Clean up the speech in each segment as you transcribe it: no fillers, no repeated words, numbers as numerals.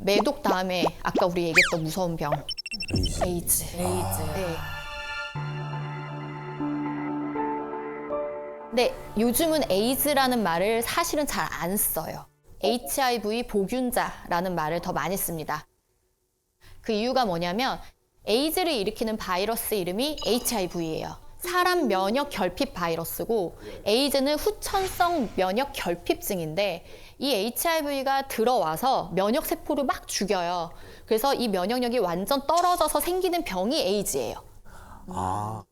매독 다음에 아까 우리 얘기했던 무서운 병. 에이즈. 네. 네, 요즘은 에이즈라는 말을 사실은 잘 안 써요. HIV 보균자라는 말을 더 많이 씁니다. 그 이유가 뭐냐면 에이즈를 일으키는 바이러스 이름이 HIV예요. 사람 면역 결핍 바이러스고 에이즈는 후천성 면역 결핍증인데 이 HIV가 들어와서 면역 세포를 막 죽여요. 그래서 이 면역력이 완전 떨어져서 생기는 병이 에이즈예요. 아,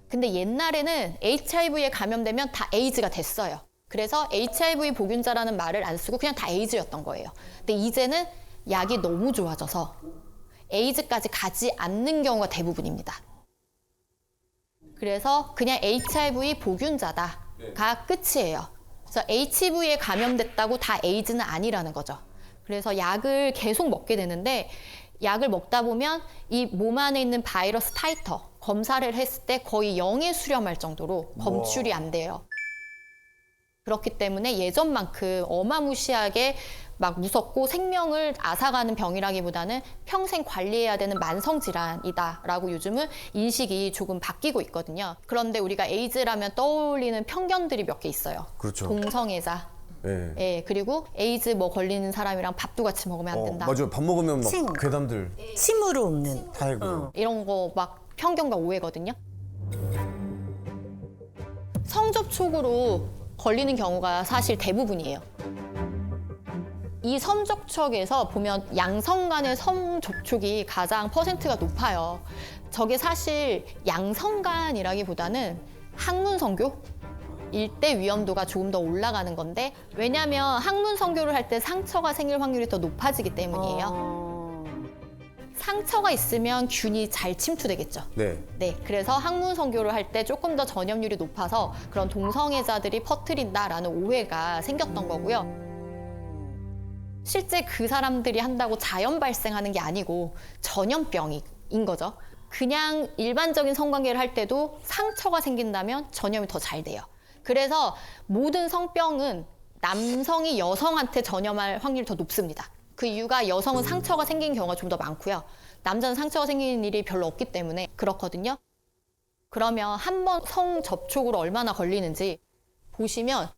근데 옛날에는 HIV에 감염되면 다 에이즈가 됐어요. 그래서 HIV 보균자라는 말을 안 쓰고 그냥 다 에이즈였던 거예요. 근데 이제는 약이 너무 좋아져서 에이즈까지 가지 않는 경우가 대부분입니다. 그래서 그냥 HIV 보균자다가 끝이에요. 그래서 HIV에 감염됐다고 다 에이즈는 아니라는 거죠. 그래서 약을 계속 먹게 되는데 약을 먹다 보면 이 몸 안에 있는 바이러스 타이터 검사를 했을 때 거의 0에 수렴할 정도로 검출이 안 돼요. 그렇기 때문에 예전만큼 어마무시하게 막 무섭고 생명을 앗아가는 병이라기보다는 평생 관리해야 되는 만성질환이다라고 요즘은 인식이 조금 바뀌고 있거든요. 그런데 우리가 에이즈라면 떠올리는 편견들이 몇 개 있어요. 그렇죠. 동성애자. 예. 예, 그리고 에이즈 뭐 걸리는 사람이랑 밥도 같이 먹으면 안 된다. 맞아요. 밥 먹으면 막 침. 괴담들 침으로 옵는. 다 해고요. 이런 거 막 편견과 오해거든요. 성접촉으로 걸리는 경우가 사실 대부분이에요. 이 성접촉에서 보면 양성 간의 성접촉이 가장 퍼센트가 높아요. 저게 사실 양성간이라기보다는 항문성교? 일대 위험도가 조금 더 올라가는 건데 왜냐하면 항문성교를 할 때 상처가 생길 확률이 더 높아지기 때문이에요. 상처가 있으면 균이 잘 침투되겠죠. 네. 네, 그래서 항문 성교를 할 때 조금 더 전염률이 높아서 그런 동성애자들이 퍼뜨린다라는 오해가 생겼던 거고요. 실제 그 사람들이 한다고 자연 발생하는 게 아니고 전염병인 거죠. 그냥 일반적인 성관계를 할 때도 상처가 생긴다면 전염이 더 잘 돼요. 그래서 모든 성병은 남성이 여성한테 전염할 확률이 더 높습니다. 그 이유가 여성은 상처가 생긴 경우가 좀 더 많고요. 남자는 상처가 생기는 일이 별로 없기 때문에 그렇거든요. 그러면 한 번 성접촉으로 얼마나 걸리는지 보시면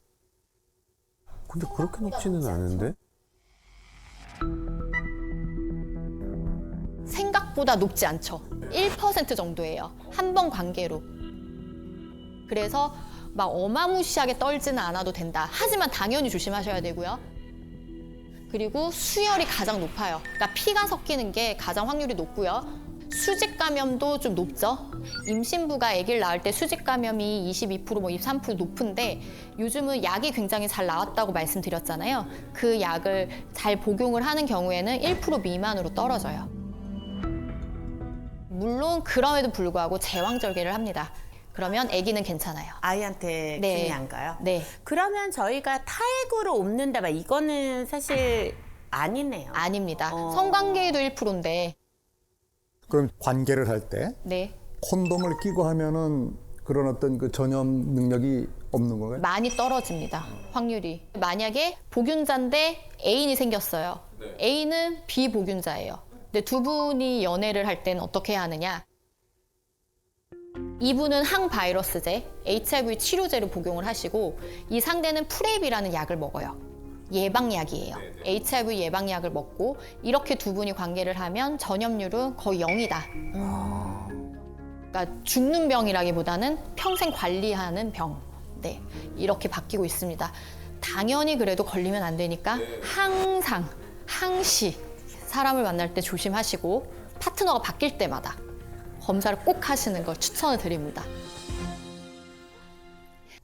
근데 그렇게 높지는 않은데? 생각보다 높지 않죠. 1% 정도예요. 한 번 관계로. 그래서 막 어마무시하게 떨지는 않아도 된다. 하지만 당연히 조심하셔야 되고요. 그리고 수혈이 가장 높아요. 그러니까 피가 섞이는 게 가장 확률이 높고요. 수직 감염도 좀 높죠. 임신부가 아기를 낳을 때 수직 감염이 22%, 뭐 23% 높은데 요즘은 약이 굉장히 잘 나왔다고 말씀드렸잖아요. 그 약을 잘 복용을 하는 경우에는 1% 미만으로 떨어져요. 물론 그럼에도 불구하고 제왕절개를 합니다. 그러면 아기는 괜찮아요. 아이한테 네. 균이 안 가요? 네. 그러면 저희가 타액으로 옮는다 봐. 이거는 사실 아니네요. 아닙니다. 성관계에도 1%인데. 그럼 관계를 할 때 네. 콘돔을 끼고 하면은 그런 어떤 그 전염 능력이 없는 거예요? 많이 떨어집니다. 확률이. 만약에 보균자인데 애인이 생겼어요. 애인은 비보균자예요. 근데 두 분이 연애를 할 때는 어떻게 해야 하느냐? 이분은 항바이러스제, HIV 치료제를 복용을 하시고 이 상대는 프랩이라는 약을 먹어요. 예방약이에요. HIV 예방약을 먹고 이렇게 두 분이 관계를 하면 전염률은 거의 0이다. 그러니까 죽는 병이라기보다는 평생 관리하는 병. 네, 이렇게 바뀌고 있습니다. 당연히 그래도 걸리면 안 되니까 항상, 항시 사람을 만날 때 조심하시고 파트너가 바뀔 때마다 검사를 꼭 하시는 걸 추천을 드립니다.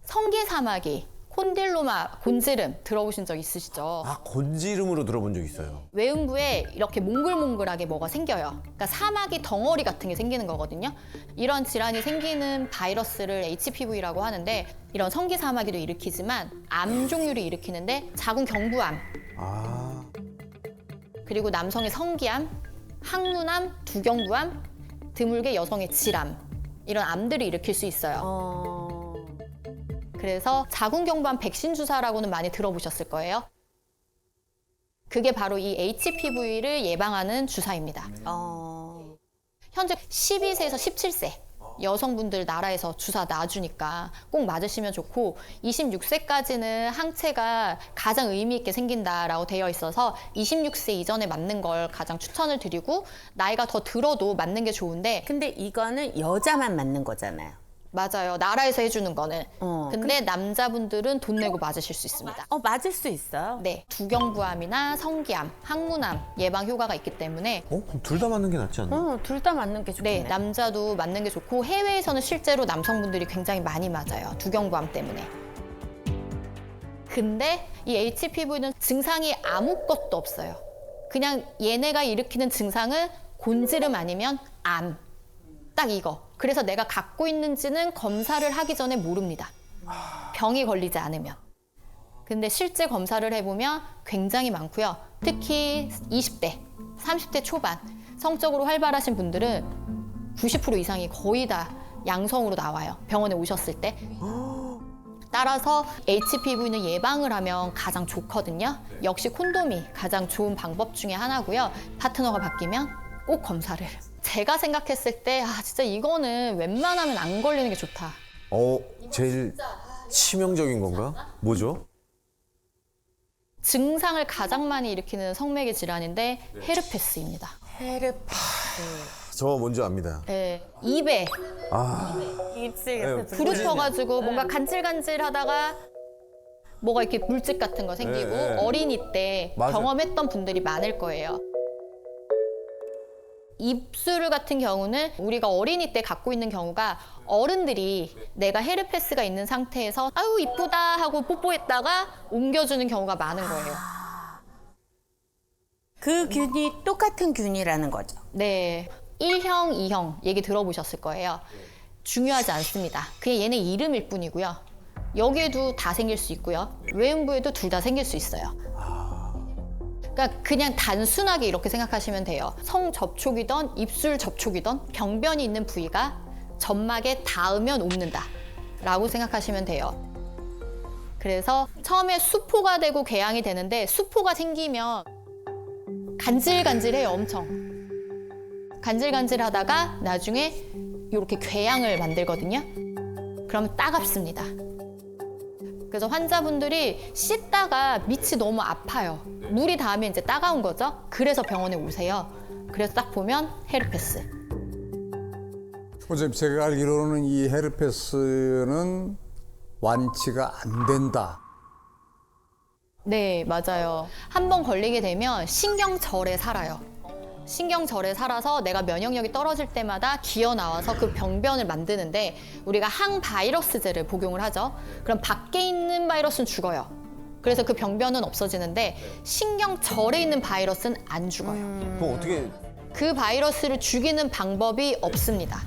성기사마귀, 콘딜로마, 곤지름 들어보신 적 있으시죠? 아, 곤지름으로 들어본 적 있어요. 외음부에 이렇게 몽글몽글하게 뭐가 생겨요. 그러니까 사마귀 덩어리 같은 게 생기는 거거든요. 이런 질환이 생기는 바이러스를 HPV라고 하는데 이런 성기사마귀도 일으키지만 암 종류를 일으키는데 자궁경부암, 아, 그리고 남성의 성기암, 항문암, 두경부암, 드물게 여성의 질암 이런 암들을 일으킬 수 있어요. 그래서 자궁경부암 백신 주사라고는 많이 들어보셨을 거예요. 그게 바로 이 HPV를 예방하는 주사입니다. 현재 12세에서 17세 여성분들 나라에서 주사 놔주니까 꼭 맞으시면 좋고 26세까지는 항체가 가장 의미 있게 생긴다라고 되어 있어서 26세 이전에 맞는 걸 가장 추천을 드리고 나이가 더 들어도 맞는 게 좋은데 근데 이거는 여자만 맞는 거잖아요. 맞아요. 나라에서 해주는 거는. 근데 남자분들은 돈 내고 맞으실 수 있습니다. 맞을 수 있어요. 네, 두경부암이나 성기암, 항문암 예방 효과가 있기 때문에 그럼 둘 다 맞는 게 낫지 않나? 둘 다 맞는 게 좋겠네. 네, 남자도 맞는 게 좋고 해외에서는 실제로 남성분들이 굉장히 많이 맞아요. 두경부암 때문에. 근데 이 HPV는 증상이 아무것도 없어요. 그냥 얘네가 일으키는 증상은 곤지름 아니면 암. 딱 이거. 그래서 내가 갖고 있는지는 검사를 하기 전에 모릅니다. 병이 걸리지 않으면. 근데 실제 검사를 해보면 굉장히 많고요. 특히 20대, 30대 초반 성적으로 활발하신 분들은 90% 이상이 거의 다 양성으로 나와요. 병원에 오셨을 때. 따라서 HPV는 예방을 하면 가장 좋거든요. 역시 콘돔이 가장 좋은 방법 중에 하나고요. 파트너가 바뀌면 꼭 검사를. 제가 생각했을 때 진짜 이거는 웬만하면 안 걸리는 게 좋다. 제일 치명적인 건가? 뭐죠? 증상을 가장 많이 일으키는 성매개 질환인데 헤르페스입니다. 저 뭔지 압니다. 네, 입에 입술 네, 옆에 부르터가지고 뭔가 간질간질하다가 뭐가 이렇게 물집 같은 거 생기고 네. 어린이 때 맞아요. 경험했던 분들이 많을 거예요. 입술 같은 경우는 우리가 어린이 때 갖고 있는 경우가 어른들이 내가 헤르페스가 있는 상태에서 아유 이쁘다 하고 뽀뽀했다가 옮겨주는 경우가 많은 거예요. 그 균이 똑같은 균이라는 거죠. 네, 1형, 2형 얘기 들어보셨을 거예요. 중요하지 않습니다. 그냥 얘네 이름일 뿐이고요. 여기에도 다 생길 수 있고요. 외음부에도 둘 다 생길 수 있어요. 그러니까 그냥 단순하게 이렇게 생각하시면 돼요. 성 접촉이든 입술 접촉이든 병변이 있는 부위가 점막에 닿으면 옮는다 라고 생각하시면 돼요. 그래서 처음에 수포가 되고 궤양이 되는데 수포가 생기면 간질간질해요. 엄청. 간질간질하다가 나중에 이렇게 궤양을 만들거든요. 그러면 따갑습니다. 그래서 환자분들이 씻다가 밑이 너무 아파요. 물이 닿으면 이제 따가운 거죠. 그래서 병원에 오세요. 그래서 딱 보면 헤르페스. 어차피 제가 알기로는 이 헤르페스는 완치가 안 된다. 네, 맞아요. 한 번 걸리게 되면 신경절에 살아요. 신경절에 살아서 내가 면역력이 떨어질 때마다 기어 나와서 그 병변을 만드는데 우리가 항바이러스제를 복용을 하죠. 그럼 밖에 있는 바이러스는 죽어요. 그래서 그 병변은 없어지는데 신경절에 있는 바이러스는 안 죽어요. 그럼 어떻게 그 바이러스를 죽이는 방법이 없습니다.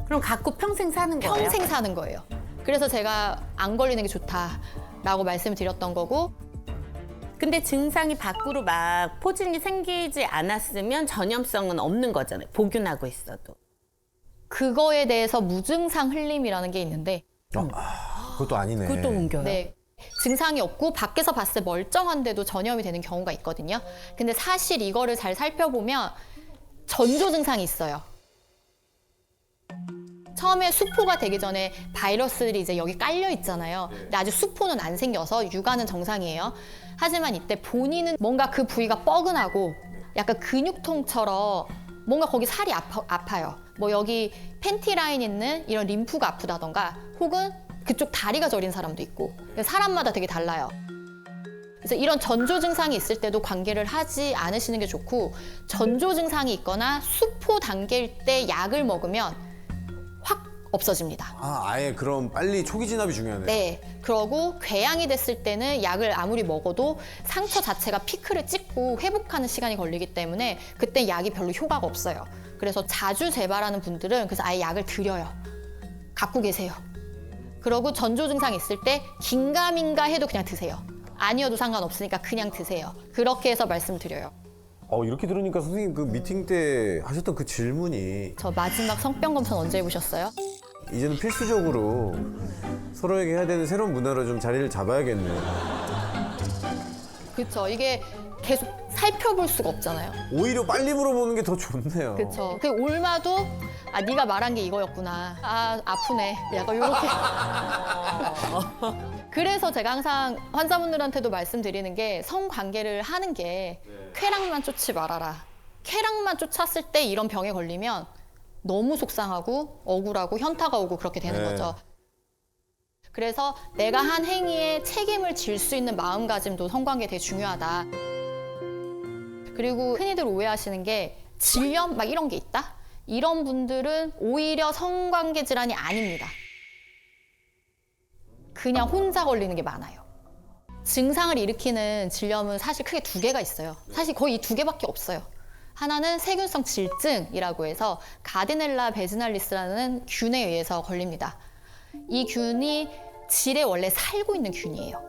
그럼 갖고 평생 사는 거예요? 평생 사는 거예요. 그래서 제가 안 걸리는 게 좋다라고 말씀을 드렸던 거고 근데 증상이 밖으로 막 포진이 생기지 않았으면 전염성은 없는 거잖아요. 복균하고 있어도. 그거에 대해서 무증상 흘림이라는 게 있는데 그것도 아니네. 그것도 옮겨요? 네. 증상이 없고 밖에서 봤을 때 멀쩡한데도 전염이 되는 경우가 있거든요. 근데 사실 이거를 잘 살펴보면 전조 증상이 있어요. 처음에 수포가 되기 전에 바이러스들이 이제 여기 깔려 있잖아요. 근데 아직 수포는 안 생겨서 육아는 정상이에요. 하지만 이때 본인은 뭔가 그 부위가 뻐근하고 약간 근육통처럼 뭔가 거기 살이 아파요. 뭐 여기 팬티 라인 있는 이런 림프가 아프다던가 혹은 그쪽 다리가 저린 사람도 있고 사람마다 되게 달라요. 그래서 이런 전조 증상이 있을 때도 관계를 하지 않으시는 게 좋고 전조 증상이 있거나 수포 단계일 때 약을 먹으면 확 없어집니다. 아예 그럼 빨리 초기 진압이 중요하네. 네, 그러고 궤양이 됐을 때는 약을 아무리 먹어도 상처 자체가 피크를 찍고 회복하는 시간이 걸리기 때문에 그때 약이 별로 효과가 없어요. 그래서 자주 재발하는 분들은 그래서 아예 약을 드려요. 갖고 계세요. 그러고 전조 증상이 있을 때 긴가민가 해도 그냥 드세요. 아니어도 상관없으니까 그냥 드세요. 그렇게 해서 말씀드려요. 이렇게 들으니까 선생님 그 미팅 때 하셨던 그 질문이 저 마지막 성병 검사는 언제 해보셨어요? 이제는 필수적으로 서로에게 해야 되는 새로운 문화로 좀 자리를 잡아야겠네. 그쵸. 이게 계속 살펴볼 수가 없잖아요. 오히려 빨리 물어보는 게 더 좋네요. 그쵸. 그 올마도 아 네가 말한 게 이거였구나. 아 아프네. 약간 요렇게. 그래서 제가 항상 환자분들한테도 말씀드리는 게 성관계를 하는 게 쾌락만 쫓지 말아라. 쾌락만 쫓았을 때 이런 병에 걸리면 너무 속상하고 억울하고 현타가 오고 그렇게 되는 네. 거죠. 그래서 내가 한 행위에 책임을 질 수 있는 마음가짐도 성관계에 되게 중요하다. 그리고 흔히들 오해하시는 게 질염 막 이런 게 있다? 이런 분들은 오히려 성관계 질환이 아닙니다. 그냥 혼자 걸리는 게 많아요. 증상을 일으키는 질염은 사실 크게 두 개가 있어요. 사실 거의 이 두 개밖에 없어요. 하나는 세균성 질증이라고 해서 가르넬라 베지날리스라는 균에 의해서 걸립니다. 이 균이 질에 원래 살고 있는 균이에요.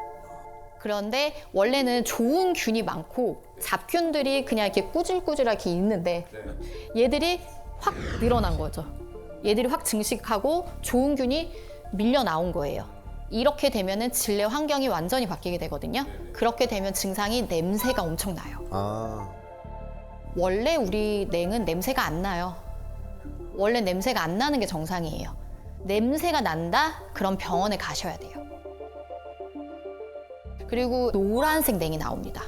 그런데 원래는 좋은 균이 많고 잡균들이 그냥 이렇게 꾸질꾸질하게 있는데 얘들이 확 늘어난 거죠. 얘들이 확 증식하고 좋은 균이 밀려 나온 거예요. 이렇게 되면은 질내 환경이 완전히 바뀌게 되거든요. 그렇게 되면 증상이 냄새가 엄청 나요. 아, 원래 우리 냉은 냄새가 안 나요. 원래 냄새가 안 나는 게 정상이에요. 냄새가 난다? 그럼 병원에 가셔야 돼요. 그리고 노란색 냉이 나옵니다.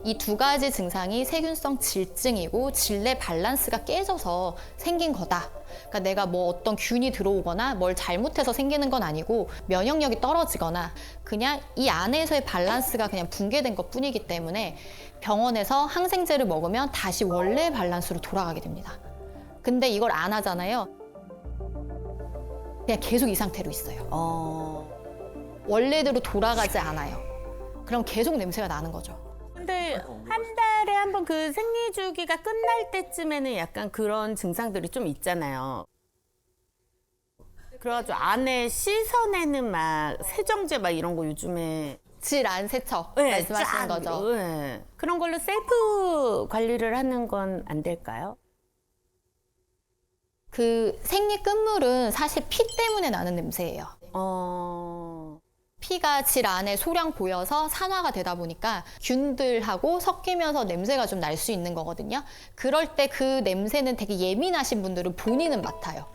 이 두 가지 증상이 세균성 질증이고 질내 밸런스가 깨져서 생긴 거다. 그러니까 내가 뭐 어떤 균이 들어오거나 뭘 잘못해서 생기는 건 아니고 면역력이 떨어지거나 그냥 이 안에서의 밸런스가 그냥 붕괴된 것 뿐이기 때문에 병원에서 항생제를 먹으면 다시 원래 밸런스로 돌아가게 됩니다. 근데 이걸 안 하잖아요. 그냥 계속 이 상태로 있어요. 원래대로 돌아가지 않아요. 그럼 계속 냄새가 나는 거죠. 근데 한 달에 한 번 그 생리 주기가 끝날 때쯤에는 약간 그런 증상들이 좀 있잖아요. 그래가지고 안에 씻어내는 막 세정제 막 이런 거 요즘에 질 안 세척 네, 말씀하시는 쫙, 거죠. 네. 그런 걸로 셀프 관리를 하는 건 안 될까요? 그 생리 끝물은 사실 피 때문에 나는 냄새예요. 피가 질 안에 소량 고여서 산화가 되다 보니까 균들하고 섞이면서 냄새가 좀 날 수 있는 거거든요. 그럴 때 그 냄새는 되게 예민하신 분들은 본인은 맡아요.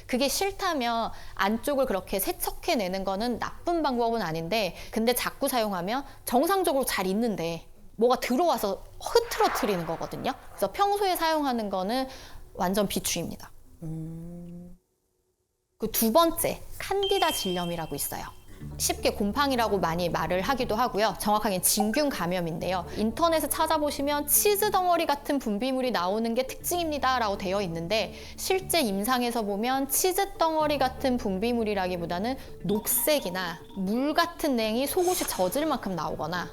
그게 싫다면 안쪽을 그렇게 세척해내는 거는 나쁜 방법은 아닌데 근데 자꾸 사용하면 정상적으로 잘 있는데 뭐가 들어와서 흐트러뜨리는 거거든요. 그래서 평소에 사용하는 거는 완전 비추입니다. 그 두 번째, 칸디다 질염이라고 있어요. 쉽게 곰팡이라고 많이 말을 하기도 하고요. 정확하게는 진균 감염인데요. 인터넷에 찾아보시면 치즈 덩어리 같은 분비물이 나오는 게 특징입니다라고 되어 있는데 실제 임상에서 보면 치즈 덩어리 같은 분비물이라기보다는 녹색이나 물 같은 냉이 속옷이 젖을 만큼 나오거나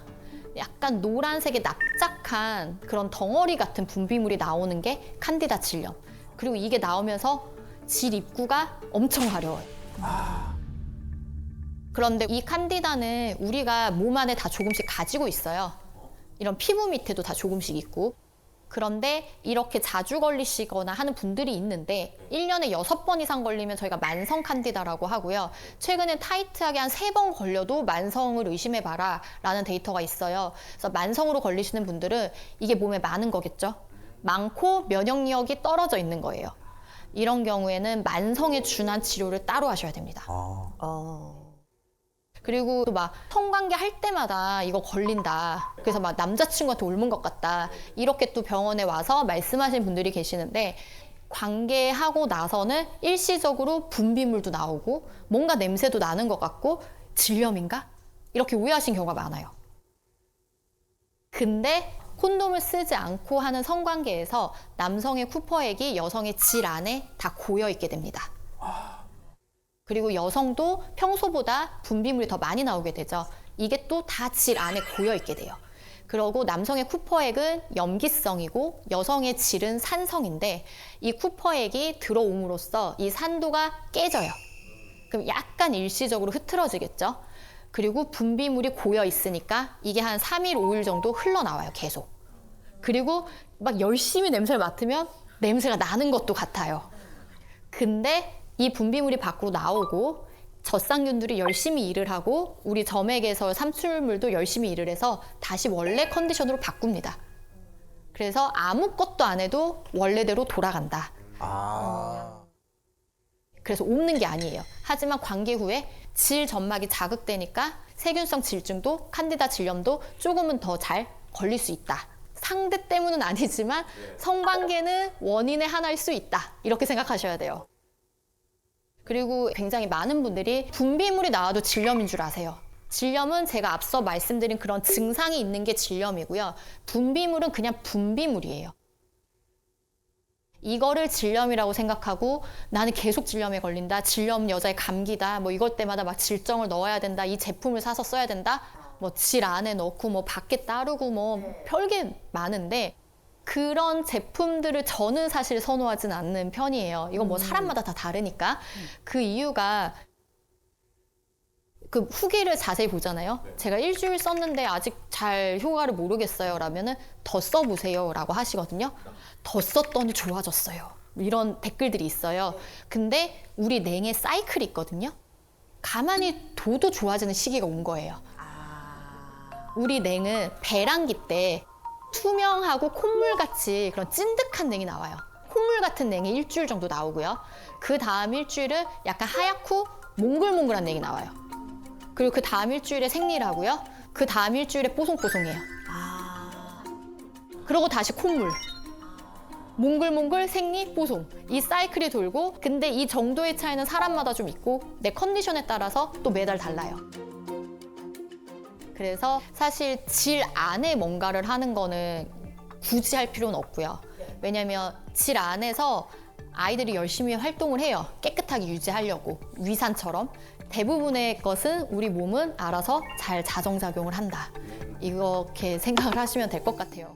약간 노란색의 납작한 그런 덩어리 같은 분비물이 나오는 게 칸디다 질염. 그리고 이게 나오면서 질 입구가 엄청 가려워요. 그런데 이 칸디다는 우리가 몸 안에 다 조금씩 가지고 있어요. 이런 피부 밑에도 다 조금씩 있고. 그런데 이렇게 자주 걸리시거나 하는 분들이 있는데 1년에 6번 이상 걸리면 저희가 만성 칸디다라고 하고요. 최근에 타이트하게 한 3번 걸려도 만성을 의심해봐라 라는 데이터가 있어요. 그래서 만성으로 걸리시는 분들은 이게 몸에 많은 거겠죠. 많고 면역력이 떨어져 있는 거예요. 이런 경우에는 만성에 준한 치료를 따로 하셔야 됩니다. 그리고 또 막 성관계 할 때마다 이거 걸린다. 그래서 막 남자친구한테 옮은 것 같다. 이렇게 또 병원에 와서 말씀하신 분들이 계시는데 관계하고 나서는 일시적으로 분비물도 나오고 뭔가 냄새도 나는 것 같고 질염인가? 이렇게 오해하신 경우가 많아요. 근데 콘돔을 쓰지 않고 하는 성관계에서 남성의 쿠퍼액이 여성의 질 안에 다 고여 있게 됩니다. 그리고 여성도 평소보다 분비물이 더 많이 나오게 되죠. 이게 또 다 질 안에 고여 있게 돼요. 그리고 남성의 쿠퍼액은 염기성이고 여성의 질은 산성인데 이 쿠퍼액이 들어옴으로써 이 산도가 깨져요. 그럼 약간 일시적으로 흐트러지겠죠. 그리고 분비물이 고여 있으니까 이게 한 3일, 5일 정도 흘러나와요, 계속. 그리고 막 열심히 냄새를 맡으면 냄새가 나는 것도 같아요. 근데 이 분비물이 밖으로 나오고 젖상균들이 열심히 일을 하고 우리 점액에서 삼출물도 열심히 일을 해서 다시 원래 컨디션으로 바꿉니다. 그래서 아무것도 안 해도 원래대로 돌아간다. 그래서 옮는 게 아니에요. 하지만 관계 후에 질 점막이 자극되니까 세균성 질증도 칸디다 질염도 조금은 더 잘 걸릴 수 있다. 상대 때문은 아니지만 성관계는 원인의 하나일 수 있다. 이렇게 생각하셔야 돼요. 그리고 굉장히 많은 분들이 분비물이 나와도 질염인 줄 아세요. 질염은 제가 앞서 말씀드린 그런 증상이 있는 게 질염이고요. 분비물은 그냥 분비물이에요. 이거를 질염이라고 생각하고 나는 계속 질염에 걸린다. 질염 여자의 감기다. 뭐 이럴 때마다 막 질정을 넣어야 된다. 이 제품을 사서 써야 된다. 뭐 질 안에 넣고 뭐 밖에 따르고 뭐 별게 많은데 그런 제품들을 저는 사실 선호하진 않는 편이에요. 이건 뭐 사람마다 다 다르니까. 그 이유가 그 후기를 자세히 보잖아요. 제가 일주일 썼는데 아직 잘 효과를 모르겠어요. 라면은 더 써보세요. 라고 하시거든요. 더 썼더니 좋아졌어요. 이런 댓글들이 있어요. 근데 우리 냉의 사이클이 있거든요. 가만히 둬도 좋아지는 시기가 온 거예요. 우리 냉은 배란기 때 투명하고 콧물같이 그런 찐득한 냉이 나와요. 콧물 같은 냉이 일주일 정도 나오고요. 그 다음 일주일은 약간 하얗고 몽글몽글한 냉이 나와요. 그리고 그 다음 일주일에 생리하고요. 그 다음 일주일에 뽀송뽀송해요. 그러고 다시 콧물. 몽글몽글, 생리, 뽀송. 이 사이클이 돌고 근데 이 정도의 차이는 사람마다 좀 있고 내 컨디션에 따라서 또 매달 달라요. 그래서 사실 질 안에 뭔가를 하는 거는 굳이 할 필요는 없고요. 왜냐면 질 안에서 아이들이 열심히 활동을 해요. 깨끗하게 유지하려고. 위산처럼. 대부분의 것은 우리 몸은 알아서 잘 자정작용을 한다. 이렇게 생각을 하시면 될 것 같아요.